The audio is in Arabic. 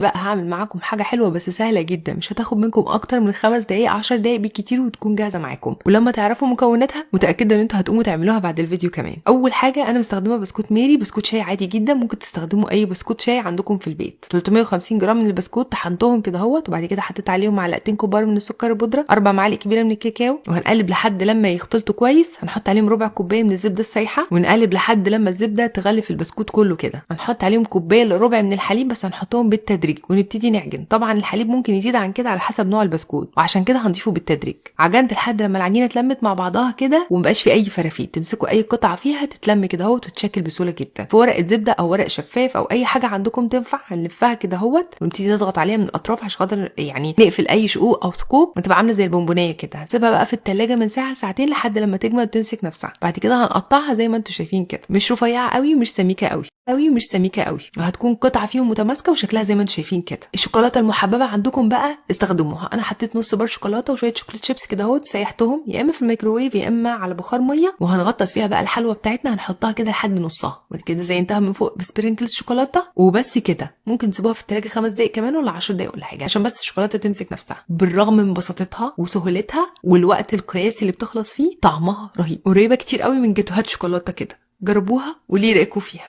بقى هعمل معاكم حاجه حلوه بس سهله جدا، مش هتاخد منكم اكتر من 5 دقايق 10 دقايق بالكتير وتكون جاهزه معاكم. ولما تعرفوا مكوناتها متاكده ان انتوا هتقوموا تعملوها بعد الفيديو كمان. اول حاجه انا مستخدمه بسكوت ميري، بسكوت شاي عادي جدا، ممكن تستخدموا اي بسكوت شاي عندكم في البيت. 350 جرام من البسكوت طحنتهم كده اهوت، وبعد كده حطيت عليهم معلقتين كبار من السكر البودره، 4 معالق كبيره من الكاكاو، وهنقلب لحد لما يختلطوا كويس. هنحط عليهم ربع كوبايه من الزبده السايحه، ونقلب لحد لما الزبده تغلف البسكوت كله كده. هنحط عليهم كوبايه الا ربع من الحليب، بس هنحطهم بالتدريج ونبتدي نعجن. طبعا الحليب ممكن يزيد عن كده على حسب نوع البسكوت، وعشان كده هنضيفه بالتدريج. عجنت لحد لما العجينه اتلمت مع بعضها كده ومبقاش في اي فرافيت، تمسكوا اي قطعه فيها تتلم كده اهوت وتتشكل بسهوله جدا في ورقه زبده او ورق شفاف او اي حاجه عندكم تنفع. هنلفها كده اهوت ونبتدي نضغط عليها من الاطراف عشان خاطر يعني نقفل اي شقوق او ثقوب وتبقى عامله زي البونبونيه كده. هنسيبها بقى في التلاجة من ساعه ساعتين لحد لما تجمد وتمسك نفسها. بعد كده هنقطعها زي ما انتم شايفين كده، مش رفيعه قوي مش سميكه قوي مش سميكه قوي، وهتكون قطعه فيهم متماسكه وشكلها زي ما انتم شايفين كده. الشوكولاته المحببه عندكم بقى استخدموها. انا حطيت نص بار شوكولاته وشويه شوكولاته شيبس كده اهوت، سيحتهم يا اما في الميكروويف يا اما على بخار ميه، وهنغطس فيها بقى الحلوه بتاعتنا. هنحطها كده لحد نصها، وبعد كده زينتها من فوق بسبرينكلز شوكولاته وبس كده. ممكن تسيبوها في التلاجة 5 دقايق كمان ولا 10 دقايق ولا حاجه عشان بس الشوكولاته تمسك نفسها. بالرغم من بساطتها وسهولتها والوقت القياسي اللي بتخلص فيه، طعمها رهيب، قريبه كتير قوي من جاتوهات شوكولاته كده. جربوها وليه رايكم فيها.